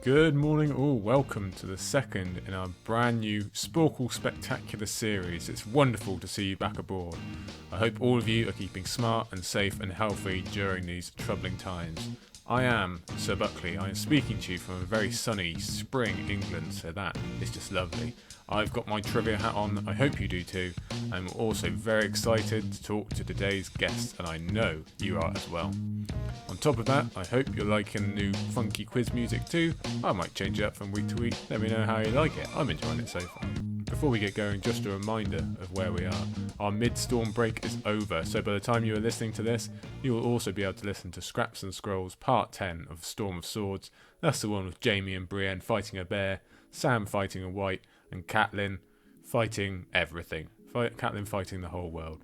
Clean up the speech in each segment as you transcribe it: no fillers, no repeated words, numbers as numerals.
Good morning all, welcome to the second in our brand new Sporcle Spectacular series. It's wonderful to see you back aboard. I hope all of you are keeping smart and safe and healthy during these troubling times. I am Sir Buckley. I am speaking to you from a very sunny spring England, so that is just lovely. I've got my trivia hat on, I hope you do too. I'm also very excited to talk to today's guest, and I know you are as well. On top of that, I hope you're liking the new funky quiz music too. I might change it up from week to week. Let me know how you like it. I'm enjoying it so far. Before we get going, just a reminder of where we are. Our mid-storm break is over, so by the time you are listening to this, you will also be able to listen to Scraps and Scrolls Part 10 of Storm of Swords. That's the one with Jamie and Brienne fighting a bear, Sam fighting a wight, and Catelyn fighting everything. Catelyn fighting the whole world.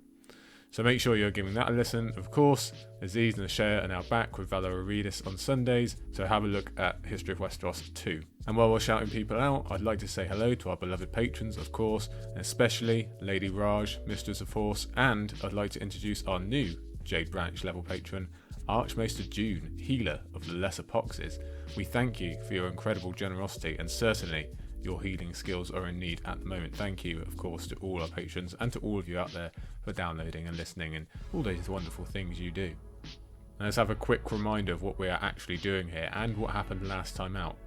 So make sure you're giving that a listen. Of course, Aziz and Ashaya are now back with Valor Aridis on Sundays, so have a look at History of Westeros too. And while we're shouting people out, I'd like to say hello to our beloved patrons, of course, and especially Lady Raj, Mistress of Horse, and I'd like to introduce our new Jade Branch level patron, Archmaester June, healer of the Lesser Poxes. We thank you for your incredible generosity, and certainly your healing skills are in need at the moment. Thank you, of course, to all our patrons and to all of you out there for downloading and listening and all those wonderful things you do. Now let's have a quick reminder of what we are actually doing here and what happened last time out.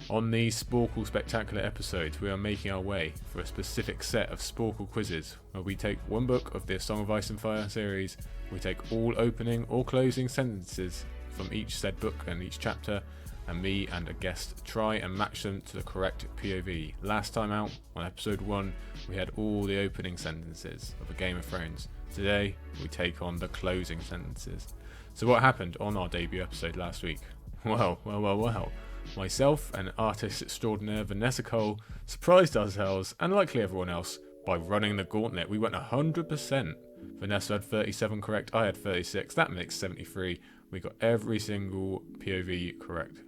On these Sporcle Spectacular episodes, we are making our way for a specific set of Sporcle quizzes where we take one book of the Song of Ice and Fire series, we take all opening or closing sentences from each said book and each chapter, and me and a guest try and match them to the correct POV. Last time out, on episode 1, we had all the opening sentences of A Game of Thrones. Today, we take on the closing sentences. So what happened on our debut episode last week? Well. Myself and artist extraordinaire Vanessa Cole surprised ourselves, and likely everyone else, by running the gauntlet. We went 100%. Vanessa had 37 correct, I had 36, that makes 73. We got every single POV correct.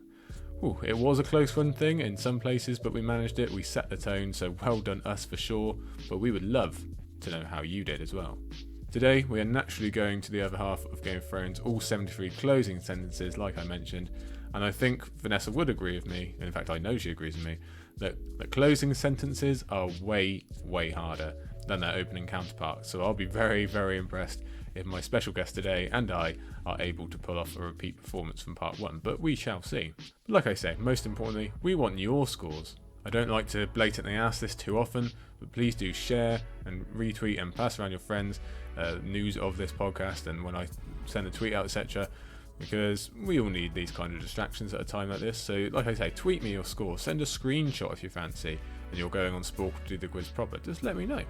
Ooh, it was a close one thing in some places, but we managed it. We set the tone, so well done us for sure. But we would love to know how you did as well. Today, we are naturally going to the other half of Game of Thrones, all 73 closing sentences, like I mentioned. And I think Vanessa would agree with me, in fact I know she agrees with me, that the closing sentences are way harder than their opening counterpart. So I'll be very, very impressed if my special guest today and I are able to pull off a repeat performance from part 1, but we shall see. But like I say, most importantly, we want your scores. I don't like to blatantly ask this too often, but please do share and retweet and pass around your friends news of this podcast and when I send a tweet out, etc., because we all need these kind of distractions at a time like this. So like I say, tweet me your score, send a screenshot if you fancy and you're going on Sporcle to do the quiz proper. Just let me know.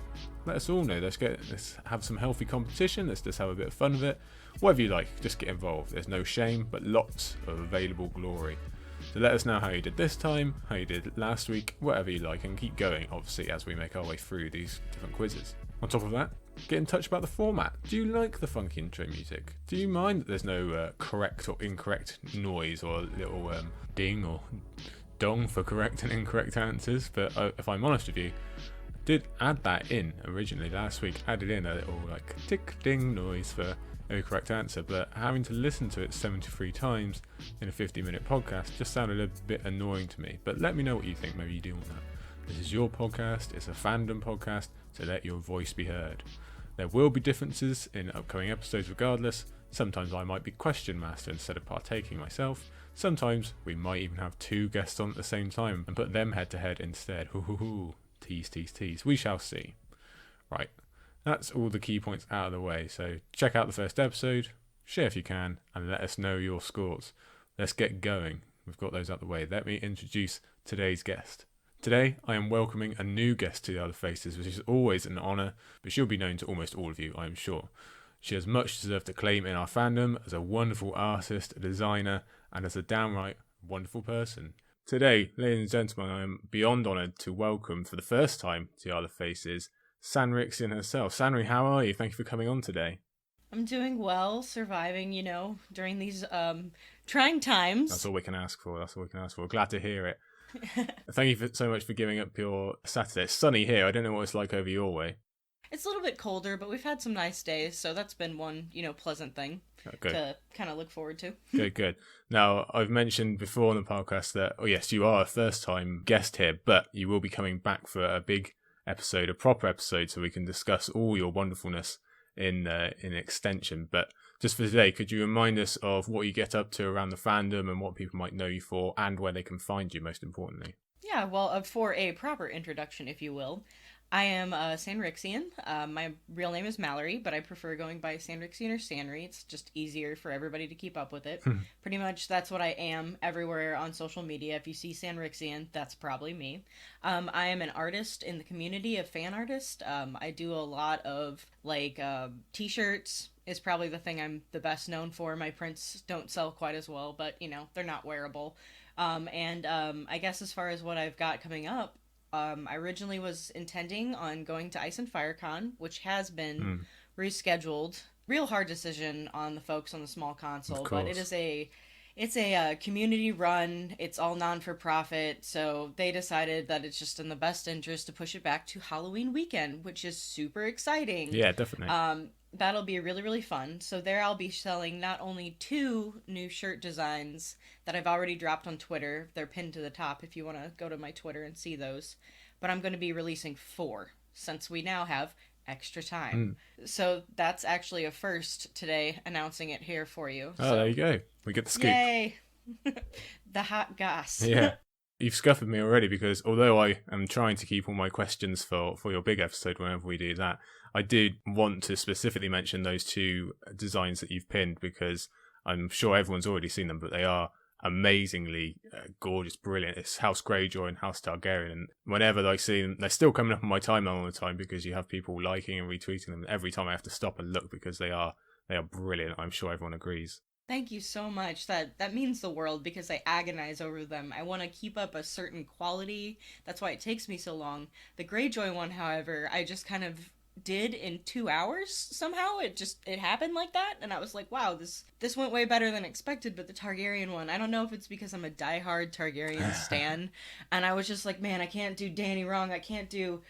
Let us all know. Let's have some healthy competition. Let's just have a bit of fun with it. Whatever you like, just get involved. There's no shame, but lots of available glory. So let us know how you did this time, how you did last week, whatever you like, and keep going, obviously, as we make our way through these different quizzes. On top of that, get in touch about the format. Do you like the funky intro music? Do you mind that there's no correct or incorrect noise or little ding or dong for correct and incorrect answers? But if I'm honest with you, I did add that in originally last week, added in a little like tick ding noise for every correct answer, but having to listen to it 73 times in a 50-minute podcast just sounded a bit annoying to me. But let me know what you think. Maybe you do want that. This is your podcast, it's a fandom podcast, so let your voice be heard. There will be differences in upcoming episodes regardless. Sometimes I might be question master instead of partaking myself. Sometimes we might even have 2 guests on at the same time and put them head to head instead. Hoo. Tease. We shall see. Right, that's all the key points out of the way. So check out the first episode, share if you can, and let us know your scores. Let's get going. We've got those out of the way. Let me introduce today's guest. Today, I am welcoming a new guest to the Other Faces, which is always an honour, but she'll be known to almost all of you, I am sure. She has much deserved acclaim in our fandom as a wonderful artist, a designer, and as a downright wonderful person. Today, ladies and gentlemen, I am beyond honoured to welcome for the first time to the Other Faces, Sanrixian herself. Sanri, how are you? Thank you for coming on today. I'm doing well, surviving, during these trying times. That's all we can ask for. Glad to hear it. Thank you so much for giving up your Saturday. It's sunny here. I don't know what it's like over your way. It's a little bit colder, but we've had some nice days, so that's been one, pleasant thing to kind of look forward to. Good. Now, I've mentioned before on the podcast that, oh yes, you are a first-time guest here, but you will be coming back for a big episode, a proper episode, so we can discuss all your wonderfulness in extension. But just for today, could you remind us of what you get up to around the fandom and what people might know you for and where they can find you, most importantly? Yeah, well, for a proper introduction, if you will, I am Sanrixian. My real name is Mallory, but I prefer going by Sanrixian or Sanri. It's just easier for everybody to keep up with it. Pretty much that's what I am everywhere on social media. If you see Sanrixian, that's probably me. I am an artist in the community, a fan artist. I do a lot of, t-shirts is probably the thing I'm the best known for. My prints don't sell quite as well, but, they're not wearable. I guess as far as what I've got coming up, I originally was intending on going to Ice and Fire Con, which has been rescheduled. Real hard decision on the folks on the small console, but it's a community run. It's all non-for-profit, so they decided that it's just in the best interest to push it back to Halloween weekend, which is super exciting. Yeah, definitely. That'll be really, really fun. So there I'll be selling not only 2 new shirt designs that I've already dropped on Twitter. They're pinned to the top if you want to go to my Twitter and see those. But I'm going to be releasing 4 since we now have extra time. So that's actually a first today, announcing it here for you. Oh, there you go. We get the scoop. Yay! The hot goss. Yeah. You've scuppered me already because although I am trying to keep all my questions for your big episode whenever we do that, I did want to specifically mention those 2 designs that you've pinned because I'm sure everyone's already seen them, but they are amazingly gorgeous, brilliant. It's House Greyjoy and House Targaryen, and whenever I see them, they're still coming up on my timeline all the time because you have people liking and retweeting them. Every time I have to stop and look because they are brilliant. I'm sure everyone agrees. Thank you so much. That means the world because I agonize over them. I want to keep up a certain quality. That's why it takes me so long. The Greyjoy one, however, I just kind of did in 2 hours somehow. It happened like that, and I was like, wow, this went way better than expected. But the Targaryen one, I don't know if it's because I'm a diehard Targaryen stan, and I was just like, man, I can't do Dany wrong. I can't do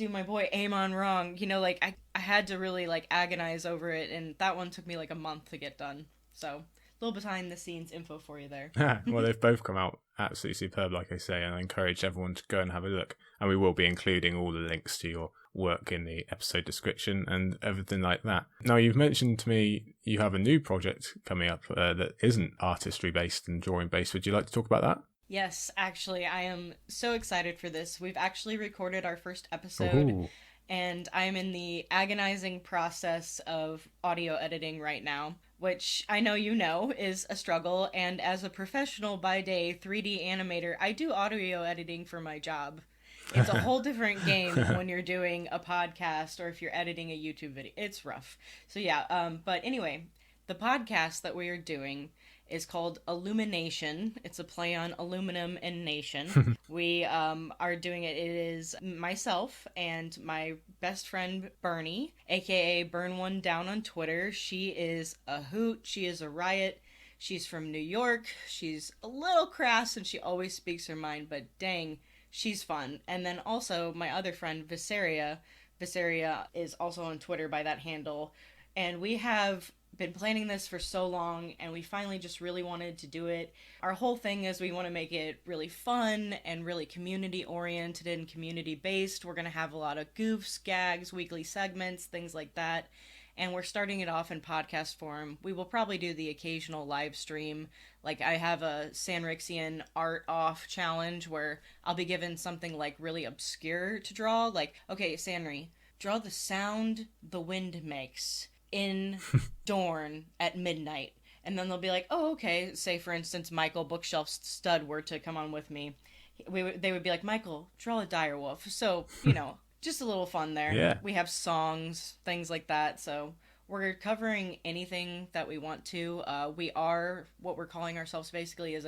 my boy Aemon wrong. I had to really agonize over it, and that one took me a month to get done. So, a little behind the scenes info for you there. Well, they've both come out absolutely superb, like I say, and I encourage everyone to go and have a look. And we will be including all the links to your work in the episode description and everything like that. Now, you've mentioned to me you have a new project coming up that isn't artistry based and drawing based. Would you like to talk about that? Yes, actually, I am so excited for this. We've actually recorded our first episode. Ooh. And I'm in the agonizing process of audio editing right now, which I know is a struggle, and as a professional by day 3D animator, I do audio editing for my job. It's a whole different game when you're doing a podcast or if you're editing a YouTube video. It's rough. So yeah, but anyway, the podcast that we are doing is called Illumination. It's a play on aluminum and nation. We are doing it. It is myself and my best friend Bernie, aka Burn One Down on Twitter. She is a hoot. She is a riot. She's from New York. She's a little crass and she always speaks her mind, but dang, she's fun. And then also my other friend Viseria. Viseria is also on Twitter by that handle. And we have been planning this for so long, and we finally just really wanted to do it. Our whole thing is we want to make it really fun and really community oriented and community based. We're going to have a lot of goofs, gags, weekly segments, things like that. And we're starting it off in podcast form. We will probably do the occasional live stream. I have a Sanrixian art off challenge where I'll be given something really obscure to draw. Okay, Sanri, draw the sound the wind makes in Dorne at midnight. And then they'll be like, oh, okay. Say, for instance, Michael Bookshelf Stud were to come on with me. They would be like, Michael, draw a direwolf. So, just a little fun there. Yeah. We have songs, things like that. So we're covering anything that we want to. We are, what we're calling ourselves basically is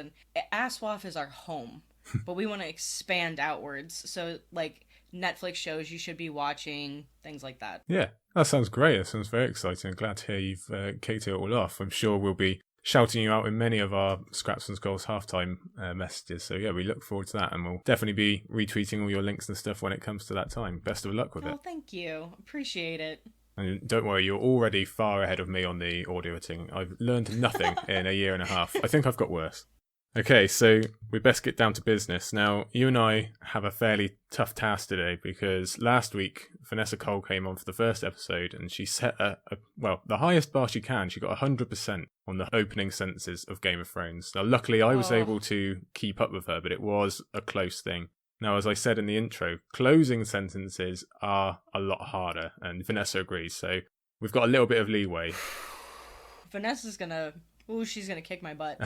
ASOIAF is our home. But we want to expand outwards. So, Netflix shows you should be watching, things like that. Yeah, that sounds great. That sounds very exciting. I'm glad to hear you've kicked it all off. I'm sure we'll be shouting you out in many of our Scraps and Skulls halftime messages. So yeah, we look forward to that, and we'll definitely be retweeting all your links and stuff when it comes to that time. Best of luck with it. Oh, thank you. Appreciate it. And don't worry, you're already far ahead of me on the audio editing. I've learned nothing in a year and a half. I think I've got worse. Okay, so we best get down to business. Now, you and I have a fairly tough task today because last week, Vanessa Cole came on for the first episode and she set the highest bar she can. She got 100% on the opening sentences of Game of Thrones. Now, luckily, I was able to keep up with her, but it was a close thing. Now, as I said in the intro, closing sentences are a lot harder, and Vanessa agrees, so we've got a little bit of leeway. Vanessa's she's gonna kick my butt.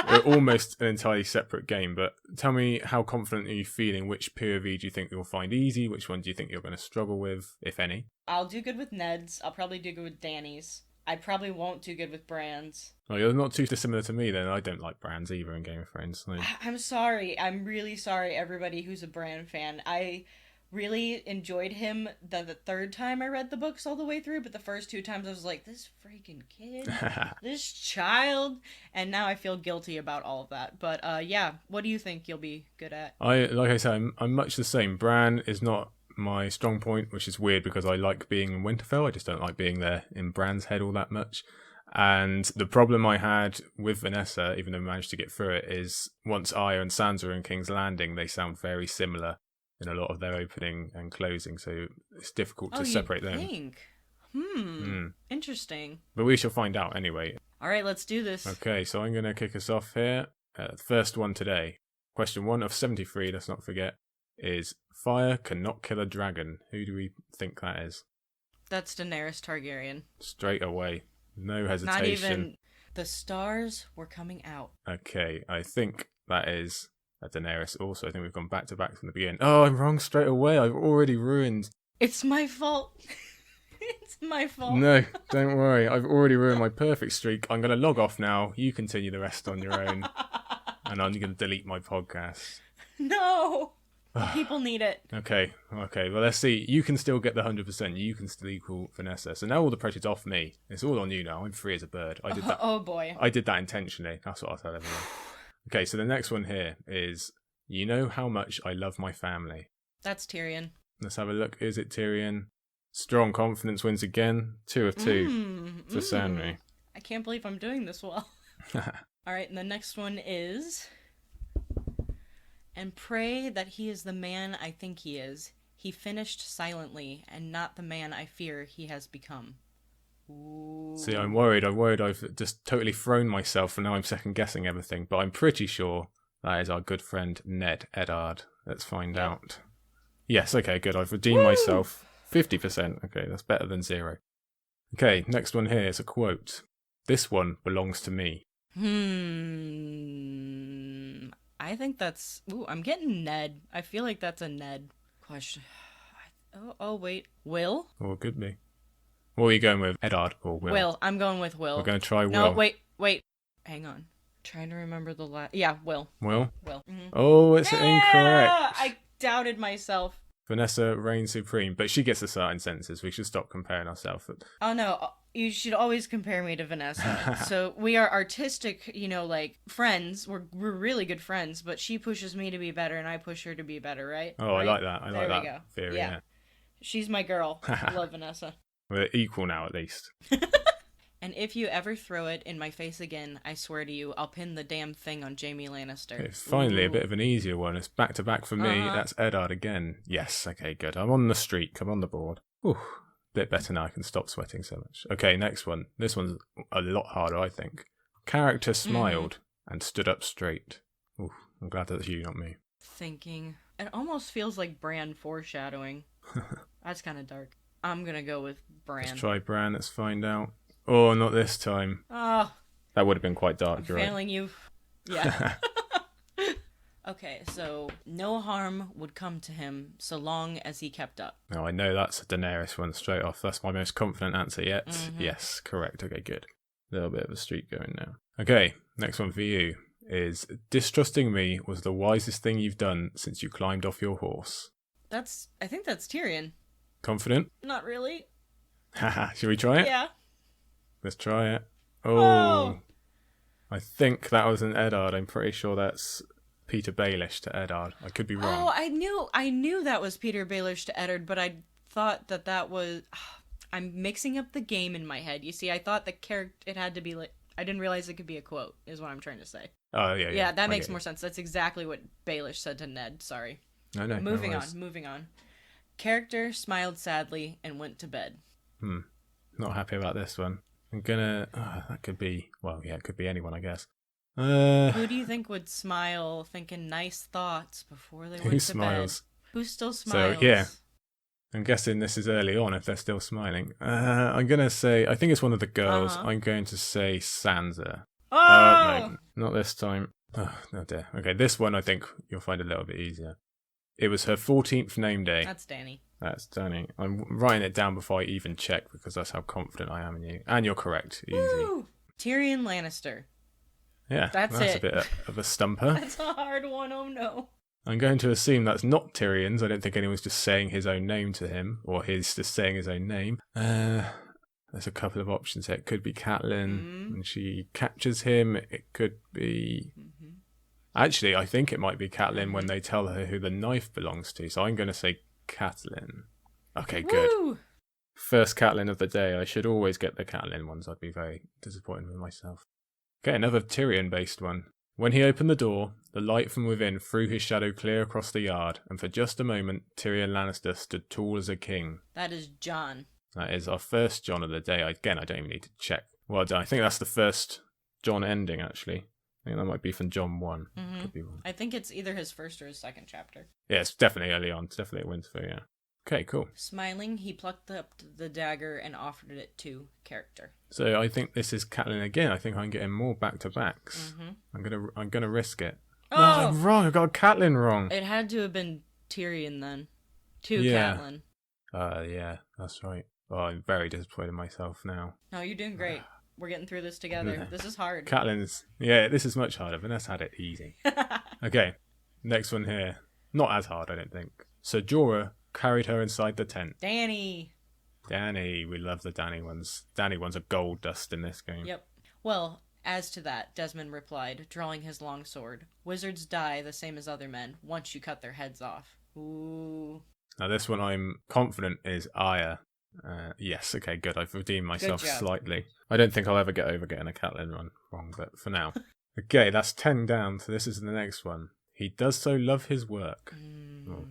We're almost an entirely separate game, but tell me, how confident are you feeling? Which POV do you think you'll find easy? Which one do you think you're going to struggle with, if any? I'll do good with Ned's. I'll probably do good with Dany's. I probably won't do good with Bran's. Oh, you're not too dissimilar to me then. I don't like Brands either in Game of Thrones. So. I'm sorry. I'm really sorry, everybody who's a Bran fan. I really enjoyed him the third time I read the books all the way through, but the first two times I was like, this freaking kid, this child, and now I feel guilty about all of that. But yeah, what do you think you'll be good at? Like I said, I'm much the same. Bran is not my strong point, which is weird because I like being in Winterfell. I just don't like being there in Bran's head all that much. And the problem I had with Vanessa, even though I managed to get through it, is once Arya and Sansa are in King's Landing, they sound very similar in a lot of their opening and closing, so it's difficult to separate them. Think? Interesting. But we shall find out anyway. All right, let's do this. Okay, so I'm going to kick us off here. The first one today. Question 1 of 73, let's not forget, is fire cannot kill a dragon. Who do we think that is? That's Daenerys Targaryen. Straight away. No hesitation. Not even the stars were coming out. Okay, I think that is Daenerys also. I think we've gone back to back from the beginning. Oh, I'm wrong straight away. I've already ruined. It's my fault. It's my fault. No, don't worry. I've already ruined my perfect streak. I'm going to log off now. You continue the rest on your own. And I'm going to delete my podcast. No. People need it. Okay. Well, let's see. You can still get the 100%. You can still equal Vanessa. So now all the pressure's off me. It's all on you now. I'm free as a bird. I did that. Oh, boy. I did that intentionally. That's what I'll tell everyone. Okay, so the next one here is, you know how much I love my family. That's Tyrion. Let's have a look. Is it Tyrion? Strong confidence wins again. 2 of 2 for Sanri. I can't believe I'm doing this well. All right, and the next one is, and pray that he is the man I think he is. He finished silently, and not the man I fear he has become. Ooh. See, I'm worried. I've just totally thrown myself, and now I'm second guessing everything. But I'm pretty sure that is our good friend Ned Eddard. Let's find out. Yes, okay, good. I've redeemed myself. 50%. Okay, that's better than 0. Okay, next one here is a quote. This one belongs to me. I think that's... Ooh, I'm getting Ned. I feel like that's a Ned question. Oh, wait. Will? Or it could be. What are you going with? Eddard or Will? Will. I'm going with Will. We're going to try Will. No, wait. Hang on. Trying to remember the last... Yeah, Will. Will? Will. Mm-hmm. Oh, it's incorrect. I doubted myself. Vanessa reigns supreme, but she gets the certain sentences. We should stop comparing ourselves. Oh, no. You should always compare me to Vanessa. So we are artistic, like friends. We're really good friends, but she pushes me to be better and I push her to be better, right? Oh, right? I like that. I like that we go. theory, yeah. She's my girl. I love Vanessa. We're equal now, at least. And if you ever throw it in my face again, I swear to you, I'll pin the damn thing on Jaime Lannister. It's finally a bit of an easier one. It's back to back for me. That's Eddard again. Yes, okay, good. I'm on the streak. I'm on the board. Whew. Bit better now. I can stop sweating so much. Okay, next one. This one's a lot harder, I think. Character smiled and stood up straight. Ooh, I'm glad that's you, not me. Thinking. It almost feels like Bran foreshadowing. That's kind of dark. I'm gonna go with Bran. Let's try Bran. Let's find out. Oh, not this time. Oh. That would have been quite dark. I'm failing you. Yeah. Okay, so no harm would come to him so long as he kept up. No, I know that's a Daenerys one straight off. That's my most confident answer yet. Mm-hmm. Yes, correct. Okay, good. A little bit of a streak going now. Okay, next one for you is, distrusting me was the wisest thing you've done since you climbed off your horse. I think that's Tyrion. Confident? Not really. Haha, should we try it? Yeah. Let's try it. Oh. I think that was an Eddard. I'm pretty sure that's Peter Baelish to Eddard. I could be wrong. Oh, I knew that was Peter Baelish to Eddard, but I thought that was... I'm mixing up the game in my head. You see, I thought the character... It had to be like... I didn't realize it could be a quote, is what I'm trying to say. Oh, yeah. Yeah, that makes more sense. That's exactly what Baelish said to Ned. Sorry. No, Moving on. Character smiled sadly and went to bed. Not happy about this one. I'm gonna... that could be... Well, yeah, it could be anyone, I guess. Who do you think would smile thinking nice thoughts before they went to Who smiles? bed? Who still smiles? So, yeah. I'm guessing this is early on if they're still smiling. I'm going to say... I think it's one of the girls. I'm going to say Sansa. Oh! No, not this time. Oh dear. Okay, this one I think you'll find a little bit easier. It was her 14th name day. That's Dany. That's Dany. I'm writing it down before I even check because that's how confident I am in you. And you're correct. Easy. Woo! Tyrion Lannister. Yeah, that's it. a bit of a stumper. That's a hard one, oh no. I'm going to assume that's not Tyrion's. I don't think anyone's just saying his own name to him, or he's just saying his own name. There's a couple of options here. It could be Catelyn when she captures him. It could be... Actually, I think it might be Catelyn when they tell her who the knife belongs to. So I'm going to say Catelyn. Okay, good. Woo! First Catelyn of the day. I should always get the Catelyn ones. I'd be very disappointed with myself. Okay, another Tyrion-based one. When he opened the door, the light from within threw his shadow clear across the yard, and for just a moment, Tyrion Lannister stood tall as a king. That is Jon. That is our first Jon of the day. Again, I don't even need to check. Well done. I think that's the first Jon ending, actually. I think that might be from Jon 1. Could be wrong. I think it's either his first or his second chapter. Yeah, it's definitely early on. It's definitely at Winterfell, yeah. Okay, cool. Smiling, he plucked up the dagger and offered it to character. So I think this is Catelyn again. I think I'm getting more back-to-backs. I'm gonna risk it. Oh! No, I'm wrong. I got Catelyn wrong. It had to have been Tyrion then. To Yeah. Catelyn. Yeah, that's right. Oh, I'm very disappointed in myself now. No, you're doing great. We're getting through this together. This is hard. Catelyn's... Yeah, this is much harder. Vanessa had it easy. Okay, next one here. Not as hard, I don't think. So Jorah carried her inside the tent. Dany. We love the Dany ones. Dany ones are gold dust in this game. Yep. Well, as to that, Desmond replied, drawing his long sword. Wizards die the same as other men, once you cut their heads off. Ooh. Now this one I'm confident is Arya. Yes, okay, good. I've redeemed myself slightly. I don't think I'll ever get over getting a Catelyn one wrong, but for now. Okay, that's 10 down, so this is the next one. He does so love his work. Oh,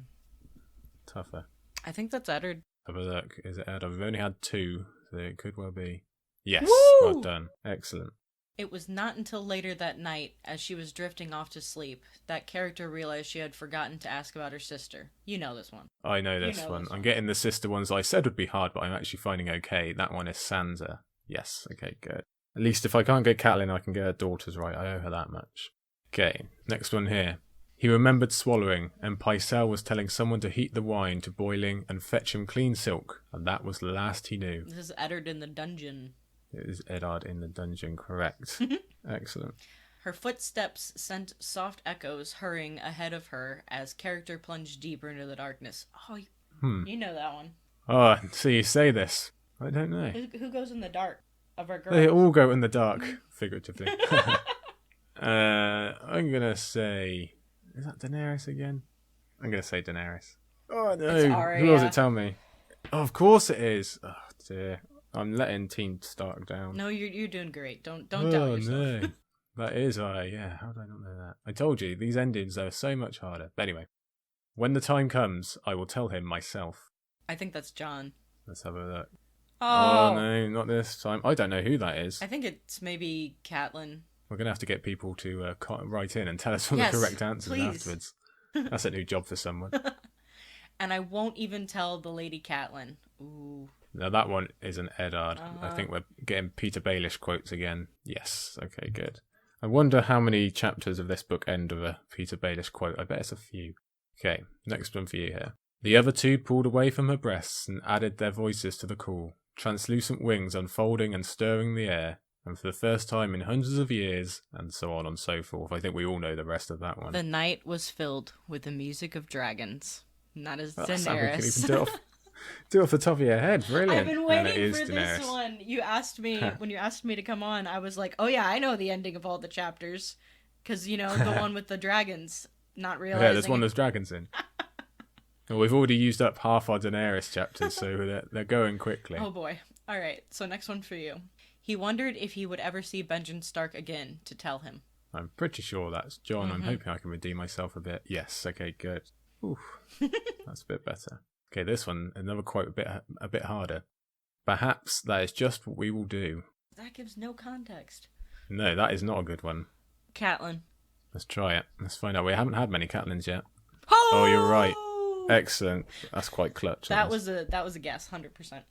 tougher. I think that's Eddard. Have a look. Is it Eddard? We've only had 2, so it could well be. Yes, Woo! well done. Excellent. It was not until later that night, as she was drifting off to sleep, that character realized she had forgotten to ask about her sister. You know this one. I know this one. I'm getting the sister ones I said would be hard, but I'm actually finding okay. That one is Sansa. Yes, okay, good. At least if I can't get Catelyn, I can get her daughters right. I owe her that much. Okay, next one here. He remembered swallowing, and Pycelle was telling someone to heat the wine to boiling and fetch him clean silk, and that was the last he knew. This is Eddard in the dungeon. It is Eddard in the dungeon, correct. Excellent. Her footsteps sent soft echoes hurrying ahead of her as character plunged deeper into the darkness. Oh, you know that one. Oh, so you say this. I don't know. Who goes in the dark of our girls? They all go in the dark, figuratively. I'm going to say... Is that Daenerys again? I'm going to say Daenerys. Oh, no. Who else it tell me? Oh, of course it is. Oh, dear. I'm letting Team Stark down. No, you're doing great. Don't doubt yourself. No. That is, yeah, how did I not know that? I told you, these endings are so much harder. But anyway, when the time comes, I will tell him myself. I think that's Jon. Let's have a look. Oh, no, not this time. I don't know who that is. I think it's maybe Catelyn. We're going to have to get people to write in and tell us all the correct answers afterwards. That's a new job for someone. And I won't even tell the Lady Catelyn. Ooh. Now that one is an Eddard. I think we're getting Peter Baelish quotes again. Yes, okay, good. I wonder how many chapters of this book end with a Peter Baelish quote. I bet it's a few. Okay, next one for you here. The other two pulled away from her breasts and added their voices to the call, translucent wings unfolding and stirring the air, and for the first time in hundreds of years, and so on and so forth. I think we all know the rest of that one. The night was filled with the music of dragons. And that is That's Daenerys. how we can even do it off. Do it off the top of your head, brilliant. I've been And it waiting is for Daenerys. this one. You asked me when you asked me to come on. I was like, "Oh yeah, I know the ending of all the chapters," because the one with the dragons. Not realizing. Yeah, there's one there's dragons in. Well, we've already used up half our Daenerys chapters, so they're going quickly. Oh boy. All right. So next one for you. He wondered if he would ever see Benjen Stark again to tell him. I'm pretty sure that's John. I'm hoping I can redeem myself a bit. Yes. Okay. Good. Oof. That's a bit better. Okay, this one, another quote a bit harder. Perhaps that is just what we will do. That gives no context. No, that is not a good one. Catelyn. Let's try it. Let's find out. We haven't had many Catelyns yet. Oh, you're right. Excellent. That's quite clutch. That was a guess, 100%.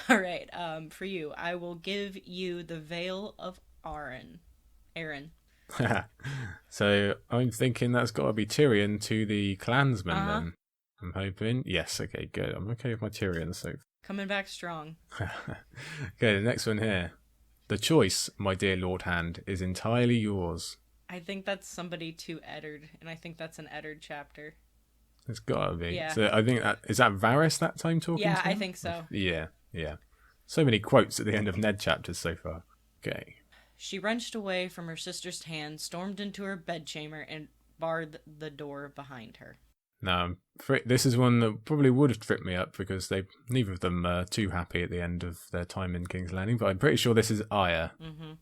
All right. For you, I will give you the Veil of Aaron. So I'm thinking that's got to be Tyrion to the clansmen then. I'm hoping. Yes. Okay. Good. I'm okay with my Tyrion. So coming back strong. Okay. The next one here. The choice, my dear Lord Hand, is entirely yours. I think that's somebody to Eddard, and I think that's an Eddard chapter. It's gotta be. Yeah. So I think is that Varys that time talking to him? I think so. Yeah. So many quotes at the end of Ned chapters so far. Okay. She wrenched away from her sister's hand, stormed into her bedchamber, and barred the door behind her. Now, this is one that probably would have tripped me up because neither of them are too happy at the end of their time in King's Landing, but I'm pretty sure this is Arya. Mm-hmm.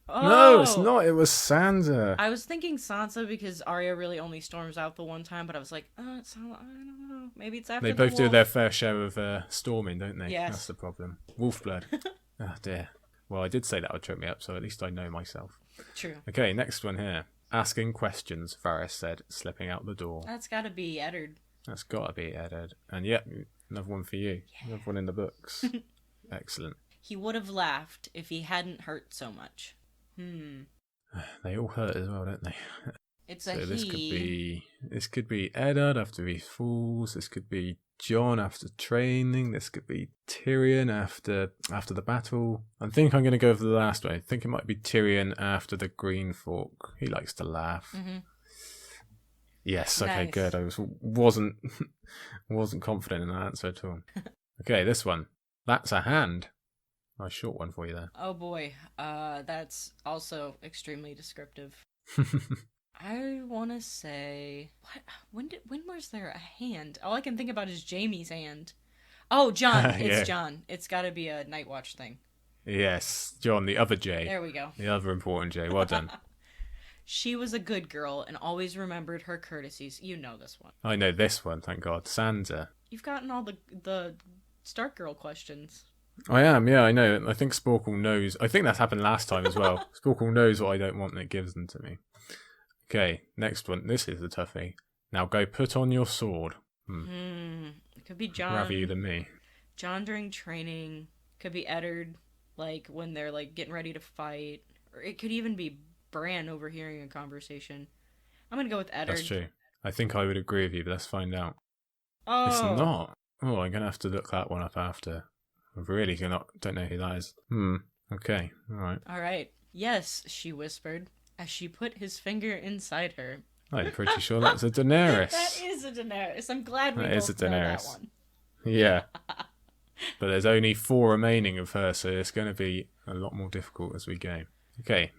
Oh! No, it's not. It was Sansa. I was thinking Sansa because Arya really only storms out the one time, but I was like, it's not, I don't know. Maybe it's after They both do their fair share of storming, don't they? Yes. That's the problem. Wolf blood. Oh, dear. Well, I did say that would trip me up, so at least I know myself. True. Okay, next one here. Asking questions, Varys said, slipping out the door. That's gotta be Eddard. That's gotta be Eddard. And yep, another one for you. Yeah. Another one in the books. Excellent. He would have laughed if he hadn't hurt so much. They all hurt as well, don't they? It's so a he. This could be Eddard after he falls. This could be Jon after training. This could be Tyrion after the battle. I think I'm going to go for the last one. I think it might be Tyrion after the Green Fork. He likes to laugh. Mm-hmm. Yes. Okay. Nice. Good. I wasn't confident in that answer at all. Okay. This one. That's a hand. Nice short one for you there. Oh boy. That's also extremely descriptive. I want to say, when was there a hand? All I can think about is Jaime's hand. Oh, Jon. It's Yeah. Jon. It's got to be a Night Watch thing. Yes, Jon, the other J. There we go. The other important J. Well done. She was a good girl and always remembered her courtesies. You know this one. I know this one, thank God. Sansa. You've gotten all the Stark Girl questions. I am, yeah, I know. I think Sporcle knows. I think that's happened last time as well. Sporcle knows what I don't want and it gives them to me. Okay, next one. This is the toughie. Now go put on your sword. It could be Jon. Rather you than me. Jon during training. Could be Eddard, like when they're like getting ready to fight. Or it could even be Bran overhearing a conversation. I'm gonna go with Eddard. That's true. I think I would agree with you, but let's find out. Oh, It's not. Oh, I'm gonna have to look that one up after. I really don't know who that is. Okay, alright. All right. Yes, she whispered as she put his finger inside her. I'm pretty sure that's a Daenerys. That is a Daenerys. I'm glad we That both is a know that Daenerys. one. Yeah. But there's only 4 remaining of her, so it's going to be a lot more difficult as we go. Okay,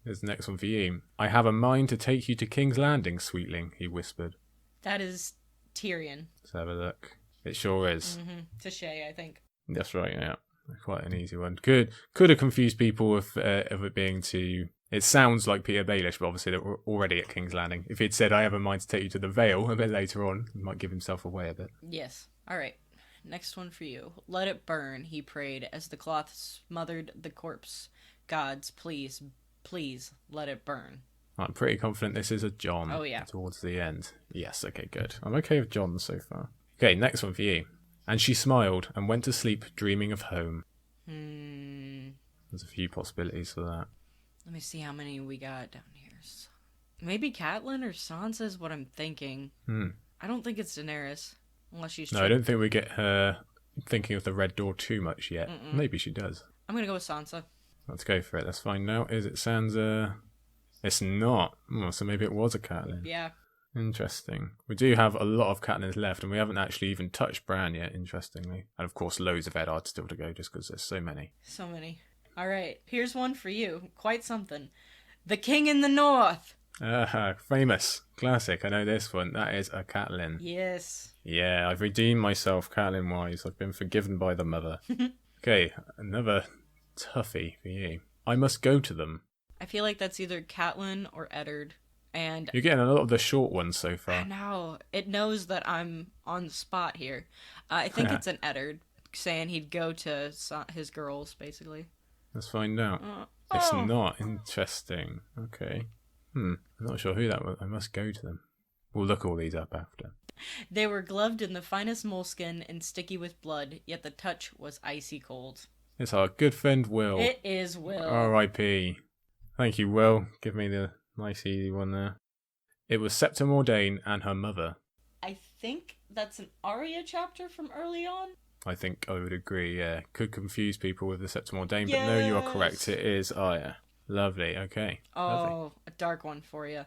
here's the next one for you. I have a mind to take you to King's Landing, sweetling, he whispered. That is Tyrion. Let's have a look. It sure is. To Shay, I think. That's right, yeah. Quite an easy one. Could have confused people of it being to... It sounds like Peter Baelish, but obviously they're already at King's Landing. If he'd said, I have a mind to take you to the Vale a bit later on, he might give himself away a bit. Yes. All right. Next one for you. Let it burn, he prayed, as the cloth smothered the corpse. Gods, please, please, let it burn. I'm pretty confident this is a Jon. Oh, yeah. Towards the end. Yes, okay, good. I'm okay with Jon so far. Okay, next one for you. And she smiled and went to sleep dreaming of home. There's a few possibilities for that. Let me see how many we got down here. Maybe Catelyn or Sansa is what I'm thinking. I don't think it's Daenerys. Unless she's... No, I don't think we get her thinking of the Red Door too much yet. Maybe she does. I'm going to go with Sansa. Let's go for it. Let's find out. Is it Sansa? It's not. Oh, so maybe it was a Catelyn. Yeah. Interesting. We do have a lot of Catelyn's left, and we haven't actually even touched Bran yet, interestingly. And of course, loads of Eddard still to go, just because there's so many. So many. All right, here's one for you. Quite something. The King in the North. Famous. Classic. I know this one. That is a Catelyn. Yes. Yeah, I've redeemed myself Catelyn-wise. I've been forgiven by the mother. Okay, another toughie for you. I must go to them. I feel like that's either Catelyn or Eddard. And You're getting a lot of the short ones so far. I know. It knows that I'm on the spot here. I think it's an Eddard saying he'd go to his girls, basically. Let's find out. It's not. Interesting. Okay. I'm not sure who that was. I must go to them. We'll look all these up after. They were gloved in the finest moleskin and sticky with blood, yet the touch was icy cold. It's our good friend Will. It is Will. R.I.P. Thank you, Will. Give me the nice easy one there. It was Septa Mordain and her mother. I think that's an Arya chapter from early on. I think I would agree, yeah. Could confuse people with the Septa Mordain, but no, you are correct. It is Arya. Lovely, okay. Oh, lovely. A dark one for you.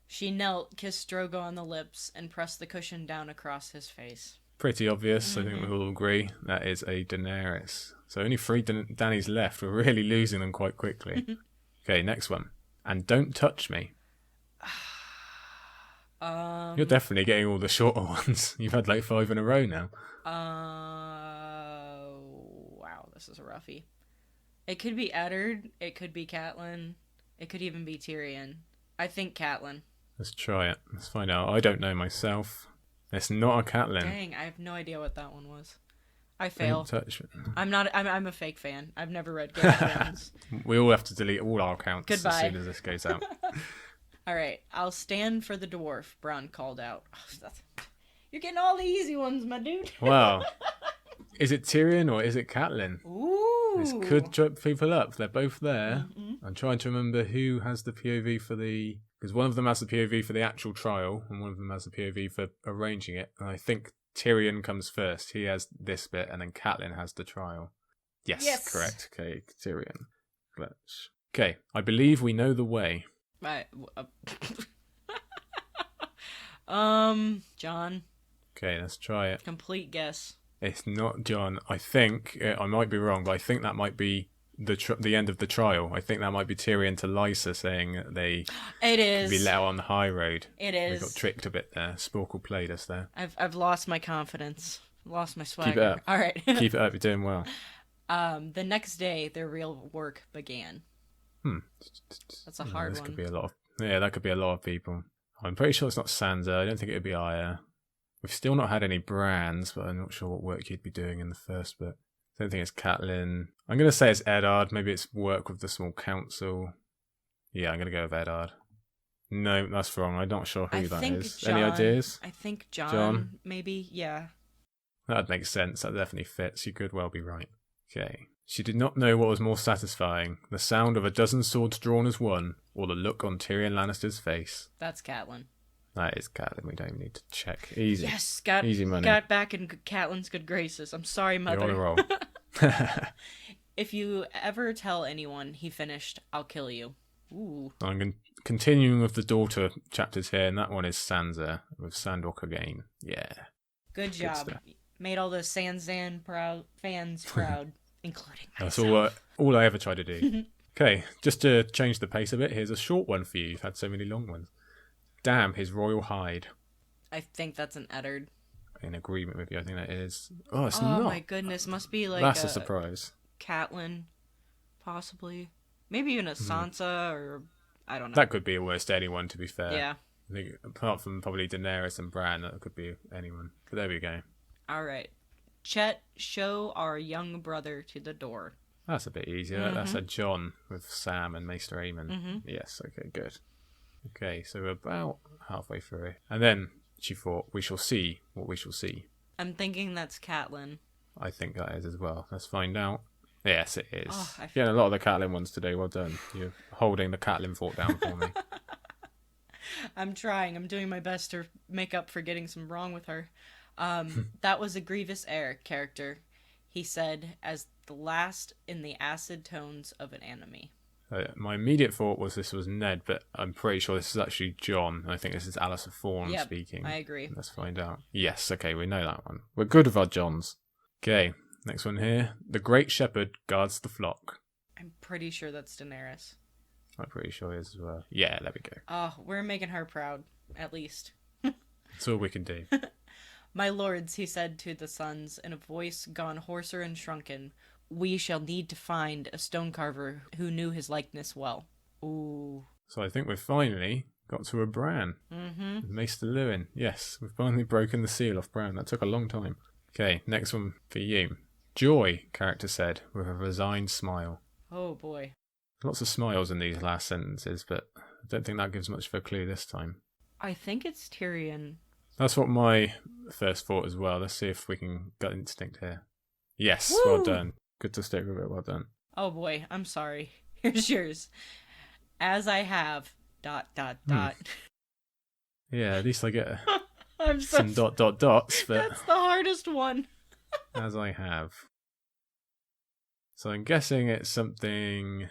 She knelt, kissed Drogo on the lips, and pressed the cushion down across his face. Pretty obvious, I think we all agree. That is a Daenerys. So only 3 Dannys left. We're really losing them quite quickly. Okay, next one. And don't touch me. You're definitely getting all the shorter ones. You've had like 5 in a row now. Wow, this is a roughie. It could be Eddard. It could be Catelyn. It could even be Tyrion. I think Catelyn. Let's try it. Let's find out. I don't know myself. It's not a Catelyn. Dang, I have no idea what that one was. I fail. Don't touch me. I'm a fake fan. I've never read Game of Thrones. We all have to delete all our accounts Goodbye. as soon as this goes out. All right, I'll stand for the dwarf, Bronn called out. You're getting all the easy ones, my dude. Wow. Is it Tyrion or is it Catelyn? Ooh. This could trip people up. They're both there. I'm trying to remember who has the POV for the... Because one of them has the POV for the actual trial, and one of them has the POV for arranging it. And I think Tyrion comes first. He has this bit, and then Catelyn has the trial. Yes. Correct. Okay, Tyrion. Let's... Okay, I believe we know the way. Right. John. Okay, let's try it. Complete guess. It's not John. I think, I might be wrong, but I think that might be the end of the trial. I think that might be Tyrion to Lysa saying that they It is. be let out on the high road. It is. We got tricked a bit there. Sporcle played us there. I've lost my confidence. Lost my swagger. Keep it up. All right. Keep it up. You're doing well. The next day, their real work began. That's a hard one. Could be a lot of, that could be a lot of people. I'm pretty sure it's not Sansa. I don't think it would be Arya. We've still not had any brands, but I'm not sure what work you'd be doing in the first bit. I don't think it's Catelyn. I'm going to say it's Eddard. Maybe it's work with the small council. Yeah, I'm going to go with Eddard. No, that's wrong. I'm not sure who that is. John, any ideas? I think John, maybe. Yeah. That makes sense. That definitely fits. You could well be right. Okay. She did not know what was more satisfying, the sound of a dozen swords drawn as one, or the look on Tyrion Lannister's face. That's Catelyn. That is Catelyn. We don't even need to check. Easy. Yes, Easy money. Got back in Catelyn's good graces. I'm sorry, mother. You're on a roll. If you ever tell anyone he finished, I'll kill you. Ooh. I'm continuing with the daughter chapters here, and that one is Sansa with Sandor again. Yeah. Good job. stuff. Made all the Sansan fans proud, including That's myself. all I ever try to do. Okay, just to change the pace a bit, here's a short one for you. You've had so many long ones. Damn his royal hide. I think that's an Eddard. In agreement with you, I think that is. Oh, it's Oh not. my goodness, must be like That's a surprise. Catelyn, possibly. Maybe even a Sansa, or I don't know. That could be almost anyone, to be fair. Yeah. I think apart from probably Daenerys and Bran, that could be anyone. But there we go. All right. Chet, show our young brother to the door. That's a bit easier. That's a John with Sam and Maester Aemon. Yes, okay, good. Okay, so we're about halfway through it. And then she thought, we shall see what we shall see. I'm thinking that's Catelyn. I think that is as well. Let's find out. Yes, it is. Oh, Yeah, a lot of the Catelyn ones today. Well done. You're holding the Catelyn fort down for me. I'm trying. I'm doing my best to make up for getting some wrong with her. That was a Grievous Heir character, he said, as the last in the acid tones of an enemy. My immediate thought was this was Ned, but I'm pretty sure this is actually John. I think this is Alice of Fawn speaking. I agree. Let's find out. Yes, okay, we know that one. We're good with our Johns. Okay, next one here. The Great Shepherd guards the flock. I'm pretty sure that's Daenerys. I'm pretty sure it is as well. Yeah, there we go. Oh, we're making her proud, at least. That's all we can do. My lords, he said to the sons, in a voice gone hoarser and shrunken, we shall need to find a stone carver who knew his likeness well. Ooh. So I think we've finally got to a Bran. Mm-hmm. Maester Lewin. Yes, we've finally broken the seal off Bran. That took a long time. Okay, next one for you. Joy, character said, with a resigned smile. Oh, boy. Lots of smiles in these last sentences, but I don't think that gives much of a clue this time. I think it's Tyrion. That's what my first thought as well. Let's see if we can gut instinct here. Yes, Woo! Well done. Good to stick with it, well done. Oh, boy, I'm sorry. Here's yours. As I have... ... Yeah, at least I get I'm so some ... dots, but That's the hardest one. as I have. So I'm guessing it's something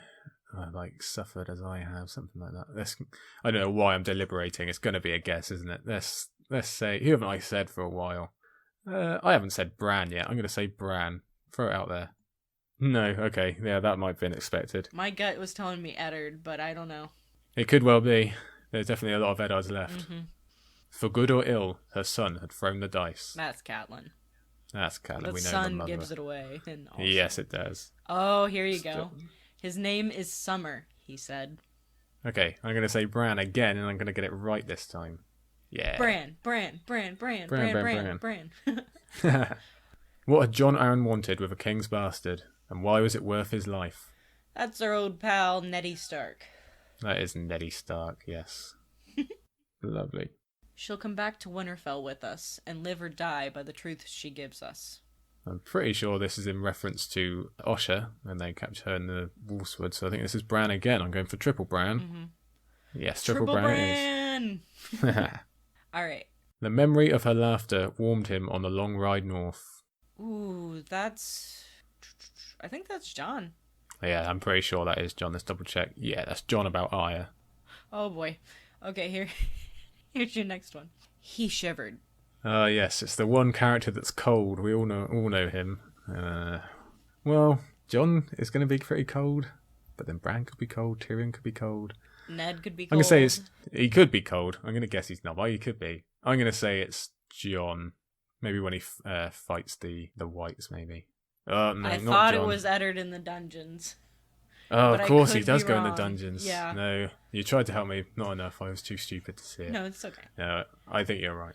like suffered as I have, something like that. I don't know why I'm deliberating. It's going to be a guess, isn't it? Let's say, who haven't I said for a while? I haven't said Bran yet. I'm going to say Bran. Throw it out there. No, okay, yeah, that might have been expected. My gut was telling me Eddard, but I don't know. It could well be. There's definitely a lot of Eddards left. Mm-hmm. For good or ill, her son had thrown the dice. That's Catelyn. That's Catelyn. The We know sun the mother. gives it away. And also... Yes, it does. Oh, here you go. His name is Summer, he said. Okay, I'm going to say Bran again, and I'm going to get it right this time. Yeah. Bran. What had Jon Arryn wanted with a king's bastard, and why was it worth his life? That's our old pal, Nettie Stark. That is Neddy Stark, yes. Lovely. She'll come back to Winterfell with us, and live or die by the truth she gives us. I'm pretty sure this is in reference to Osha, when they captured her in the Wolfswood, so I think this is Bran again. I'm going for triple Bran. Mm-hmm. Yes, triple Bran it is. Alright. The memory of her laughter warmed him on the long ride north. Ooh, that's... I think that's Jon. Yeah, I'm pretty sure that is Jon. Let's double check. Yeah, that's Jon about Arya. Oh boy. Okay, here's your next one. He shivered. Yes, it's the one character that's cold. We all know him. Well, Jon is going to be pretty cold, but then Bran could be cold, Tyrion could be cold. Ned could be cold. I'm going to say he could be cold. I'm going to guess he's not, but he could be. I'm going to say it's Jon. Maybe when he fights the whites, maybe. No, I not thought Jon. it was Eddard in the dungeons. Oh, but of course I he could does be go in the wrong. dungeons. Yeah. No, you tried to help me. Not enough. I was too stupid to see it. No, it's okay. No, I think you're right.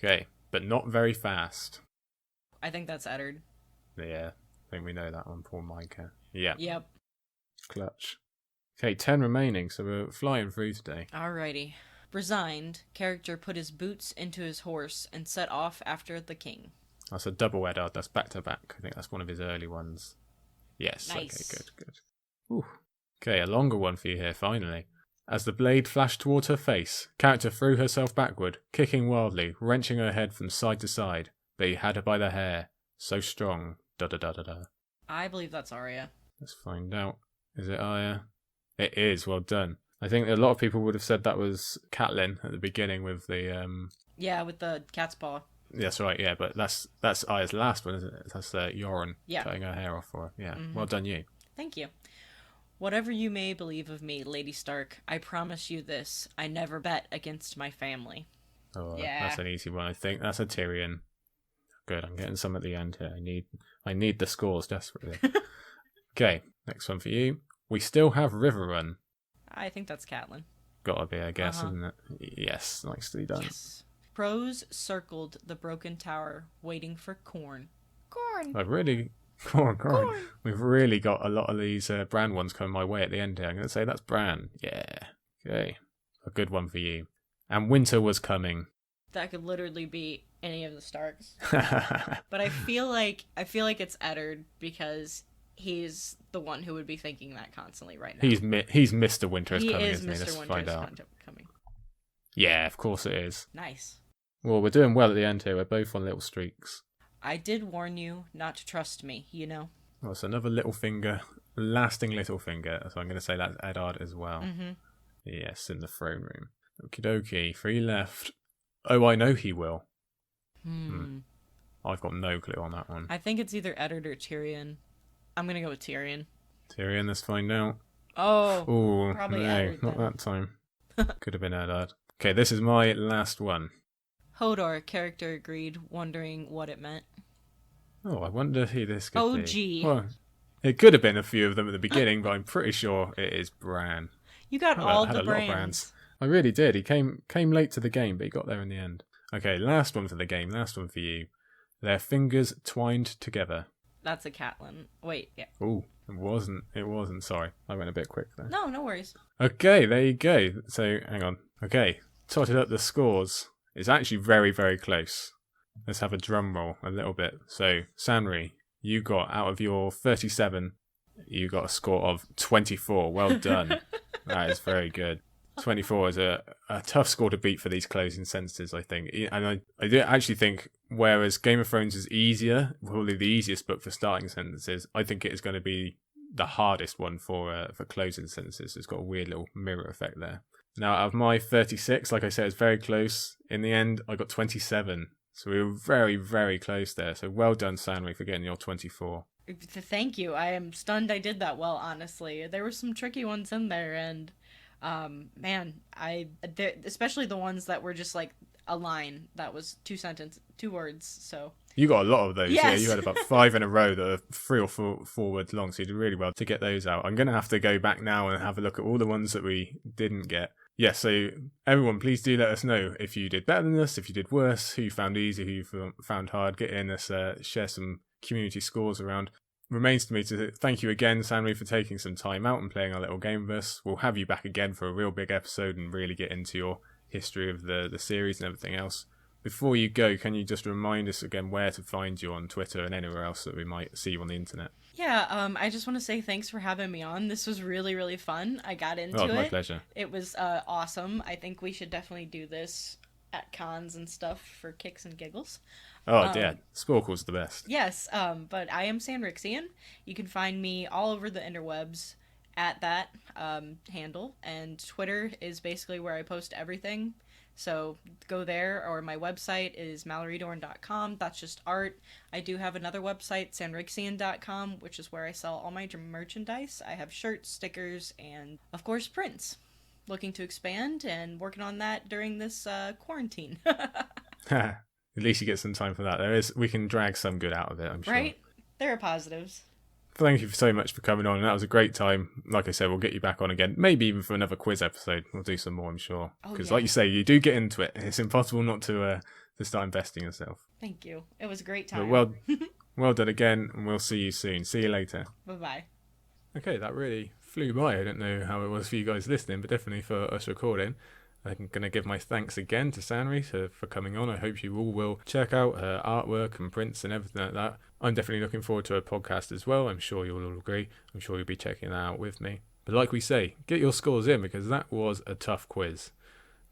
Okay, but not very fast. I think that's Eddard. Yeah, I think we know that one. Poor Micah. Yeah. Yep. Clutch. Okay, 10 remaining, so we're flying through today. Alrighty. Resigned, character put his boots into his horse and set off after the king. That's a double Eddard. That's back to back. I think that's one of his early ones. Yes. Nice. Okay, good. Ooh. Okay, a longer one for you here, finally. As the blade flashed towards her face, character threw herself backward, kicking wildly, wrenching her head from side to side, but he had her by the hair. So strong. Da-da-da-da-da. I believe that's Arya. Let's find out. Is it Arya? It is. Well done. I think a lot of people would have said that was Catelyn at the beginning with the... Yeah, with the cat's paw. That's right, yeah, but that's Arya's last one, isn't it? That's Yoren cutting her hair off for her. Yeah, Well done you. Thank you. Whatever you may believe of me, Lady Stark, I promise you this. I never bet against my family. Oh, Yeah. That's an easy one, I think. That's a Tyrion. Good, I'm getting some at the end here. I need the scores desperately. Okay, next one for you. We still have Riverrun. I think that's Catelyn. Gotta be, I guess, isn't it? Yes, nicely done. Yes. Crows circled the broken tower, waiting for corn. Corn! I've really... Corn. We've really got a lot of these Bran ones coming my way at the end here. I'm going to say that's Bran. Yeah. Okay. A good one for you. And winter was coming. That could literally be any of the Starks. But I feel like it's Eddard because he's the one who would be thinking that constantly right now. He's Mr. Winter is he coming, is isn't he? Mr. Let's Winter find is out. coming. Yeah, of course it is. Nice. Well, we're doing well at the end here. We're both on little streaks. I did warn you not to trust me, you know. Well, it's another little finger lasting little finger, so I'm going to say that's Eddard as well. Mm-hmm. Yes, in the throne room. Okie dokie, 3 left. Oh, I know he will. I've got no clue on that one. I think it's either Eddard or Tyrion. I'm going to go with Tyrion. Tyrion, let's find out. Oh, probably no, Eddard, not then. that time. Could have been Eddard. Okay, this is my last one. Hodor, character agreed, wondering what it meant. Oh, I wonder who this could be. Gee. Well, it could have been a few of them at the beginning, but I'm pretty sure it is Bran. You got all the lot of brands. I really did. He came late to the game, but he got there in the end. Okay, last one for the game, last one for you. Their fingers twined together. That's a Catelyn. Wait, yeah. Oh, it wasn't. Sorry, I went a bit quick there. No worries. Okay, there you go. So, hang on. Okay, totted up the scores. It's actually very, very close. Let's have a drum roll a little bit. So, Sanri, you got, out of your 37, you got a score of 24. Well done. That is very good. 24 is a tough score to beat for these closing sentences, I think. And I do actually think, whereas Game of Thrones is easier, probably the easiest book for starting sentences, I think it is going to be the hardest one for closing sentences. It's got a weird little mirror effect there. Now, out of my 36, like I said, it's very close. In the end, I got 27. So we were very, very close there. So well done, Sanri, for getting your 24. Thank you. I am stunned I did that well, honestly. There were some tricky ones in there, and man, especially the ones that were just like a line that was 2 words. So you got a lot of those. Yes. Yeah, you had about 5 in a row that are 3 or 4 words long. So you did really well to get those out. I'm going to have to go back now and have a look at all the ones that we didn't get. Yes, so everyone, please do let us know if you did better than us, if you did worse, who you found easy, who you found hard. Get in, let's share some community scores around. Remains to me to thank you again, Sanri, for taking some time out and playing our little game with us. We'll have you back again for a real big episode and really get into your history of the series and everything else. Before you go, can you just remind us again where to find you on Twitter and anywhere else that we might see you on the internet? Yeah, I just want to say thanks for having me on. This was really, really fun. I got into it. My pleasure. It was awesome. I think we should definitely do this at cons and stuff for kicks and giggles. Oh, yeah. Sporcle's the best. Yes, but I am Sanrixian. You can find me all over the interwebs at that handle, and Twitter is basically where I post everything. So go there, or my website is mallorydorn.com. That's just art. I do have another website, sanrixian.com, which is where I sell all my merchandise. I have shirts, stickers, and, of course, prints. Looking to expand and working on that during this quarantine. At least you get some time for that. We can drag some good out of it, I'm sure. Right? There are positives. Thank you so much for coming on. That was a great time. Like I said, we'll get you back on again. Maybe even for another quiz episode. We'll do some more, I'm sure. Because like you say, you do get into it. It's impossible not to start investing yourself. Thank you. It was a great time. But well done again, and we'll see you soon. See you later. Bye-bye. Okay, that really flew by. I don't know how it was for you guys listening, but definitely for us recording. I'm going to give my thanks again to Sanri for coming on. I hope you all will check out her artwork and prints and everything like that. I'm definitely looking forward to her podcast as well. I'm sure you'll all agree. I'm sure you'll be checking that out with me. But like we say, get your scores in, because that was a tough quiz.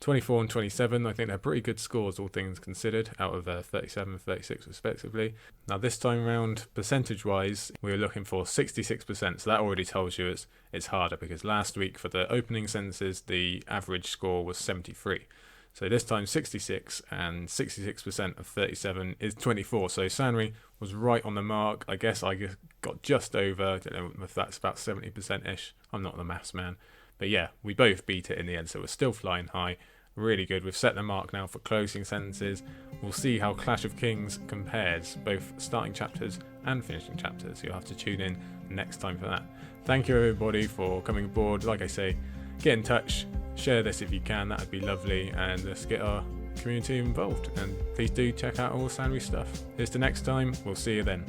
24 and 27, I think they're pretty good scores, all things considered, out of 37 and 36 respectively. Now this time around, percentage-wise, we were looking for 66%, so that already tells you it's harder, because last week for the opening sentences, the average score was 73. So this time 66, and 66% of 37 is 24. So Sanri was right on the mark. I guess I got just over, I don't know if that's about 70%-ish. I'm not the maths man. But yeah, we both beat it in the end, so we're still flying high. Really good. We've set the mark now for closing sentences. We'll see how Clash of Kings compares, both starting chapters and finishing chapters. You'll have to tune in next time for that. Thank you everybody for coming aboard. Like I say, get in touch, share this if you can, that would be lovely, and let's get our community involved. And please do check out all Sanri's stuff. Here's to next time. We'll see you then.